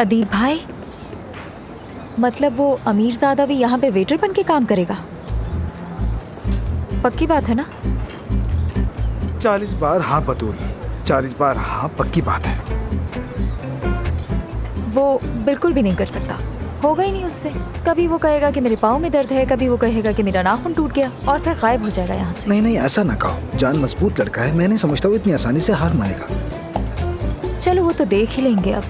अदीब भाई, मतलब वो अमीरज़ादा भी यहाँ पे वेटर बन के काम करेगा? पक्की बात है ना? 40 बार हाँ बतूल, 40 बार हाँ, पक्की बात है। वो बिल्कुल भी नहीं कर सकता, होगा ही नहीं उससे। कभी वो कहेगा कि मेरे पाँव में दर्द है, कभी वो कहेगा कि मेरा नाखून टूट गया, और फिर गायब हो जाएगा यहाँ से। नहीं नहीं, ऐसा ना कहो, जान मजबूत लड़का है, मैं नहीं समझता वो इतनी आसानी से हार मानेगा। चलो वो तो देख ही लेंगे अब।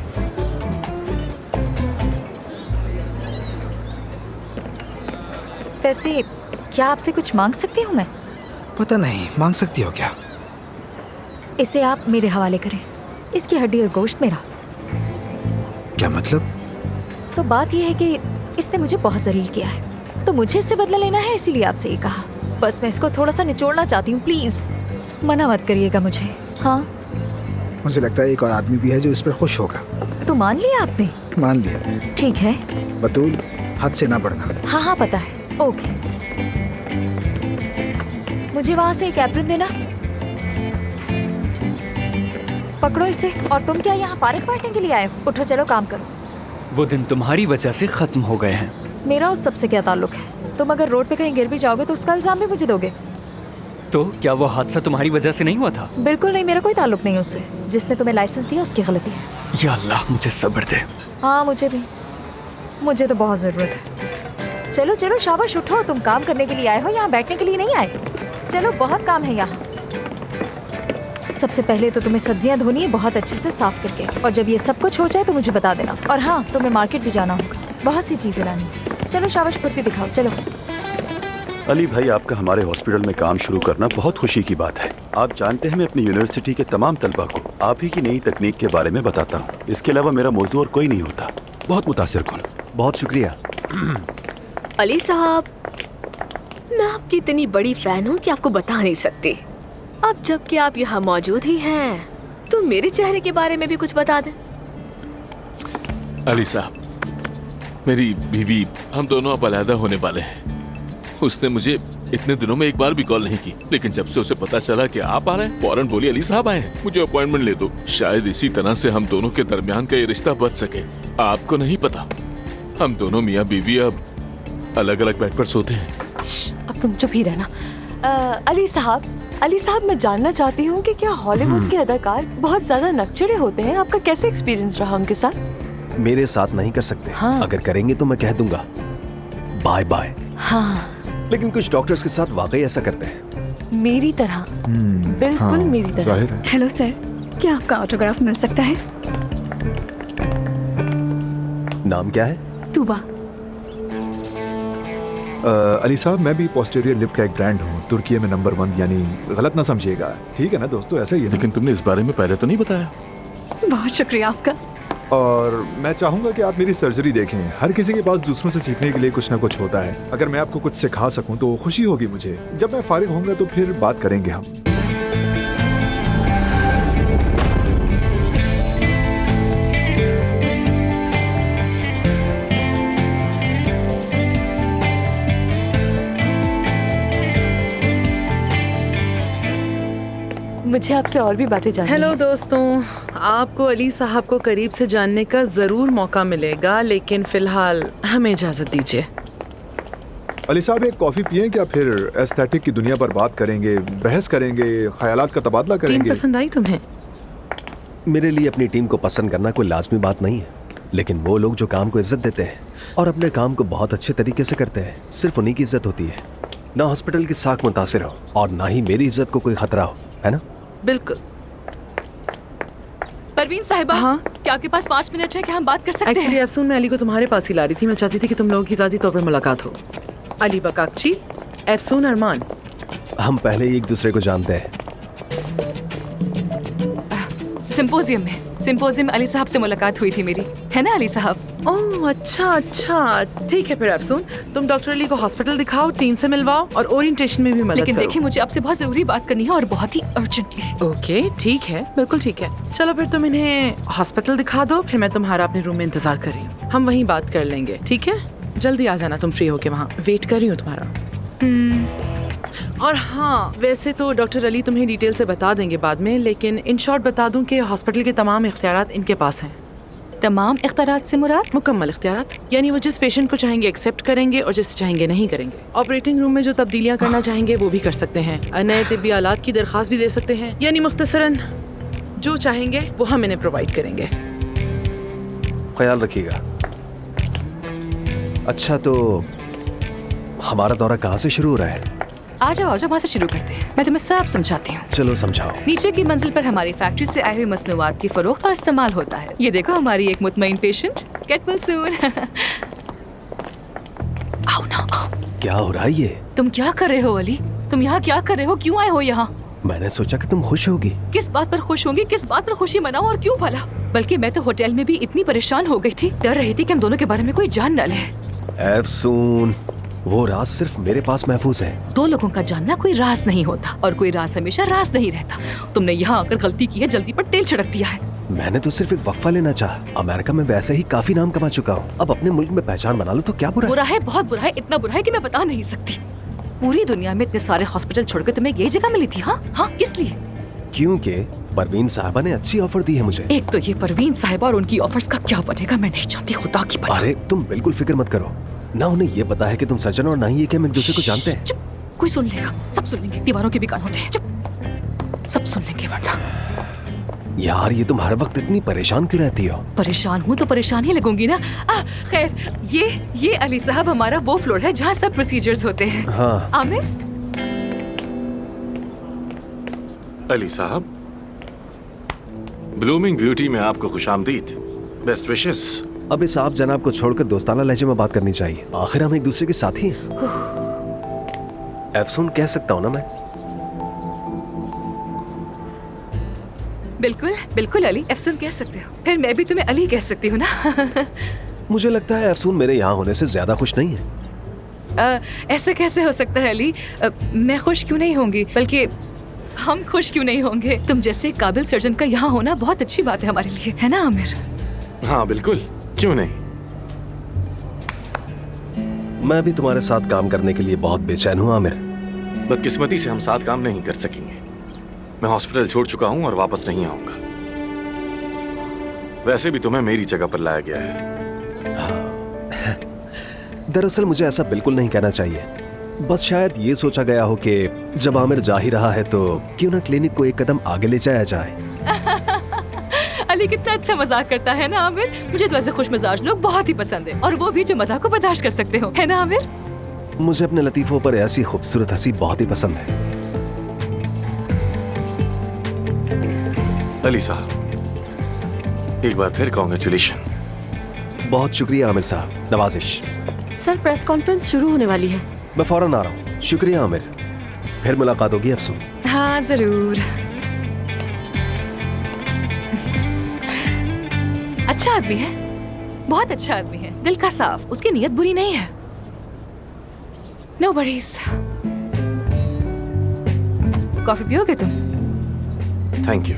वैसे क्या आपसे कुछ मांग सकती हूँ मैं? पता नहीं, मांग सकती हो क्या? इसे आप मेरे हवाले करें, इसकी हड्डी और गोश्त मेरा। क्या मतलब? तो बात यह है कि इसने मुझे बहुत जलील किया है, तो मुझे इससे बदला लेना है, इसीलिए आपसे ये कहा। बस मैं इसको थोड़ा सा निचोड़ना चाहती हूँ, प्लीज मना मत करिएगा मुझे। हाँ, मुझे लगता है एक और आदमी भी है जो इस पर खुश होगा। तो मान लिया आपने? मान लिया। ठीक है। बतूल, हद से ना बढ़ना। हाँ हाँ पता है, ओके। मुझे वहाँ से एक एप्रन देना। पकड़ो इसे। और तुम क्या यहाँ फारिग बांटने के लिए आए हो? उठो चलो काम करो। वो दिन तुम्हारी वजह से खत्म हो गए हैं। मेरा उस सबसे क्या ताल्लुक है? तुम अगर रोड पे कहीं गिर भी जाओगे तो उसका इल्जाम भी मुझे दोगे? तो क्या वो हादसा तुम्हारी वजह से नहीं हुआ था? बिल्कुल नहीं, मेरा कोई ताल्लुक नहीं उससे। जिसने तुम्हें लाइसेंस दिया उसकी गलती है। या अल्लाह, मुझे सब्र दे। हाँ मुझे भी, मुझे तो बहुत जरूरत है। चलो चलो शाबाश, उठो। तुम काम करने के लिए आए हो, यहाँ बैठने के लिए नहीं आए। चलो बहुत काम है यहाँ। सबसे पहले तो तुम्हें सब्जियां धोनी है बहुत अच्छे से साफ करके, और जब ये सब कुछ हो जाए तो मुझे बता देना। और हाँ, तुम्हें मार्केट भी जाना होगा, बहुत सी चीजें लानी। चलो शाबाश, फुर्ती दिखाओ, चलो। अली भाई, आपका हमारे हॉस्पिटल में काम शुरू करना बहुत खुशी की बात है। आप जानते हैं मैं अपनी यूनिवर्सिटी के तमाम तलबा को आप ही की नई तकनीक के बारे में बताता हूँ। इसके अलावा मेरा मौजू और कोई नहीं होता। बहुत मुतासिर कुन। बहुत शुक्रिया। अली साहब, मैं आपकी इतनी बड़ी फैन हूँ कि आपको बता नहीं सकती। अब जबकि आप यहाँ मौजूद ही हैं, तो मेरे चेहरे के बारे में भी कुछ बता दें। अली साहब, मेरी बीवी, हम दोनों अब अलहदा होने वाले हैं। उसने मुझे इतने दिनों में एक बार भी कॉल नहीं की, लेकिन जब से उसे पता चला कि आप आ रहे हैं, फौरन बोली अली साहब आए हैं, मुझे अपॉइंटमेंट ले दो। शायद इसी तरह से हम दोनों के दरमियान का ये रिश्ता बच सके। आपको नहीं पता, हम दोनों मियाँ बीवी अब अलग अलग बेड पर सोते हैं। अब तुम चुप ही रहना। अली साहब, मैं जानना चाहती हूँ कि क्या हॉलीवुड के अदाकार बहुत ज्यादा नकचढ़े होते हैं? आपका कैसे एक्सपीरियंस रहा उनके साथ? मेरे साथ नहीं कर सकते। हाँ। अगर करेंगे तो मैं कह दूंगा बाय बाय। हाँ, लेकिन कुछ डॉक्टर्स के साथ वाकई ऐसा करते हैं। मेरी तरह, बिल्कुल मेरी तरह। हेलो सर, क्या आपका ऑटोग्राफ मिल सकता है? नाम क्या है? तूबा। अली साहब, मैं भी पोस्टीरियर लिफ्ट का एक ब्रांड हूँ, तुर्की में नंबर 1, यानी गलत ना समझिएगा, ठीक है ना दोस्तों? ऐसा ही है। लेकिन तुमने इस बारे में पहले तो नहीं बताया। बहुत शुक्रिया आपका। और मैं चाहूंगा कि आप मेरी सर्जरी देखें। हर किसी के पास दूसरों से सीखने के लिए कुछ ना कुछ होता है। अगर मैं आपको कुछ सिखा सकूं तो खुशी होगी मुझे। जब मैं फारिग होऊंगा तो फिर बात करेंगे हम। मुझे आपसे और भी बातें जाननी हेलो है। दोस्तों, आपको अली साहब को करीब से जानने का जरूर मौका मिलेगा, लेकिन फिलहाल हमें इजाजत दीजिए। अली साहब, एक कॉफी पिएं क्या? फिर एस्थेटिक की दुनिया पर बात करेंगे, बहस करेंगे, ख्यालात का तबादला करेंगे। टीम पसंद आई तुम्हें? मेरे लिए अपनी टीम को पसंद करना कोई लाजमी बात नहीं है, लेकिन वो लोग जो काम को इज्जत देते हैं और अपने काम को बहुत अच्छे तरीके से करते हैं, सिर्फ उन्हीं की इज्जत होती है। ना हॉस्पिटल की साख मुतासिर हो और ना ही मेरी इज्जत को कोई खतरा हो, है ना? बिल्कुल। परवीन साहिबा, हाँ? क्या आपके पास 5 मिनट है? क्या हम बात कर सकते एक्चुअली हैं? अफसून, मैं अली को तुम्हारे पास ही ला रही थी। मैं चाहती थी कि तुम लोगों की ज़ाती तौर पर मुलाकात हो। अली बकाकची, अफसून अरमान। हम पहले ही एक दूसरे को जानते हैं। सिंपोजियम अली साहब से मुलाकात हुई थी मेरी, है ना अली साहब? ओह अच्छा, ठीक है। फिर अफसून, तुम डॉक्टर अली को हॉस्पिटल दिखाओ, टीम से मिलवाओ और ओरिएंटेशन में भी मदद लेकिन करो। देखिए, मुझे आपसे बहुत जरूरी बात करनी है और बहुत ही अर्जेंटली। ओके, ठीक है, बिल्कुल ठीक है। चलो फिर तुम इन्हें हॉस्पिटल दिखा दो, फिर मैं तुम्हारा अपने रूम में इंतजार कर रही हूँ। हम वहीं बात कर लेंगे, ठीक है? जल्दी आ जाना तुम फ्री होके, वहाँ वेट कर रही हूँ तुम्हारा। और हाँ, वैसे तो डॉक्टर अली तुम्हें डिटेल से बता देंगे बाद में, लेकिन इन शॉर्ट बता दूं कि हॉस्पिटल के तमाम इख्तियारात इनके पास हैं। तमाम इख्तियारात से मुराद? मुकम्मल इख्तियारात, यानी वो जिस पेशेंट को चाहेंगे एक्सेप्ट करेंगे और जिसे चाहेंगे नहीं करेंगे। ऑपरेटिंग रूम में जो तब्दीलियां करना चाहेंगे वो भी कर सकते हैं, नए तिब्बी आलात की दरख्वास्त भी दे सकते हैं, यानी मुख्तसरन जो चाहेंगे वो हम इन्हें प्रोवाइड करेंगे। ख्याल रखिएगा। अच्छा, तो हमारा दौरा कहाँ से शुरू हो रहा है? आ जाओ वहाँ से शुरू करते हैं, मैं तुम्हें सब समझाती हूँ। चलो समझाओ। नीचे की मंजिल पर हमारी फैक्ट्री से आए हुए मसनूआत की फरोख्त और इस्तेमाल होता है। ये देखो हमारी एक मुतमईन पेशेंट, गेट वेल सून। आओ ना आओ। क्या हो रहा है ये? तुम क्या कर रहे हो अली? तुम यहाँ क्या कर रहे हो? क्यों आए हो यहाँ? मैंने सोचा कि तुम खुश होगी। किस बात पर खुश होंगी? किस बात पर खुशी मनाऊं और क्यों भला? बल्कि मैं तो होटल में भी इतनी परेशान हो गई थी, डर रही थी कि हम दोनों के बारे में कोई जान न ले। एफसून, वो राज सिर्फ मेरे पास महफूज है। दो लोगों का जानना कोई राज नहीं होता और कोई राज हमेशा राज नहीं रहता। तुमने यहाँ आकर गलती की है, जल्दी पर तेल छिड़क दिया है। मैंने तो सिर्फ एक वक्फा लेना चाहा। अमेरिका में वैसे ही काफी नाम कमा चुका हूँ, अब अपने मुल्क में पहचान बना लूं तो क्या बुरा है? बुरा है, बहुत बुरा है, इतना बुरा है कि मैं बता नहीं सकती। पूरी दुनिया में इतने सारे हॉस्पिटल छोड़कर तुम्हें ये जगह मिली थी? हाँ हाँ, किस लिए? क्योंकि परवीन साहबा ने अच्छी ऑफर दी है मुझे। एक तो ये परवीन साहिबा और उनकी ऑफर्स का क्या बनेगा मैं नहीं जानती, खुदा की पनाह। अरे तुम बिल्कुल फिक्र मत करो, ना उन्हें ये पता है कि तुम सर्जन और ना ही ये कि हम एक दूसरे को जानते हैं। चुप, कोई सुन लेगा, सब सुन लेंगे, दीवारों के भी कान होते हैं। चुप, सब सुन लेंगे वरना। यार ये तुम हर वक्त इतनी परेशान क्यों रहती हो? परेशान हूँ तो परेशान ही लगूंगी ना। खैर, ये अली साहब हमारा वो फ्लोर है जहाँ सब प्रोसीजर्स होते हैं। हाँ। आमिर। अली साहब, ब्लूमिंग ब्यूटी में आपको खुशामदीद, बेस्ट विशेस। अब इस आप जनाब को छोड़कर दोस्ताना लहजे में बात करनी चाहिए, आखिर हम एक दूसरे के साथी हैं। एफसून कह सकता हूँ ना मैं? बिल्कुल बिल्कुल अली, एफसून कह सकते हो। फिर मैं भी तुम्हें अली कह सकती हूँ ना। मुझे लगता है एफसून मेरे यहाँ होने से ज्यादा खुश नहीं है। ऐसा कैसे हो सकता है अली? मैं खुश क्यों नहीं होंगी, बल्कि हम खुश क्यों नहीं होंगे? तुम जैसे काबिल सर्जन का यहाँ होना बहुत अच्छी बात है हमारे लिए, है ना आमिर? हाँ बिल्कुल, क्यों नहीं। मैं भी तुम्हारे साथ काम करने के लिए बहुत बेचैन हूँ आमिर। बदकिस्मती से हम साथ काम नहीं कर सकेंगे। मैं हॉस्पिटल छोड़ चुका हूँ और वापस नहीं आऊंगा। वैसे भी तुम्हें मेरी जगह पर लाया गया है। हाँ। दरअसल मुझे ऐसा बिल्कुल नहीं कहना चाहिए, बस शायद ये सोचा गया हो कि जब आमिर जा ही रहा है तो क्यों ना क्लिनिक को एक कदम आगे ले जाया जाए। अली कितना अच्छा मजाक करता है ना आमिर। मुझे तो ऐसे खुश मिजाज लोग बहुत ही पसंद है, और वो भी जो मजाक को बर्दाश्त कर सकते हो, है ना आमिर? मुझे अपने लतीफों पर ऐसी खूबसूरत हंसी बहुत ही पसंद है। अली साहब, एक बार फिर कॉन्ग्रेचुलेशन। बहुत शुक्रिया आमिर साहब, नवाजिश। सर, प्रेस कॉन्फ्रेंस शुरू होने वाली है। मैं फौरन आ रहा हूँ। शुक्रिया आमिर, फिर मुलाकात होगी अफसून। हाँ जरूर। अच्छा आदमी है, बहुत अच्छा आदमी है, दिल का साफ, उसकी नीयत बुरी नहीं है। No worries. कॉफी पियोगे तुम? Thank you.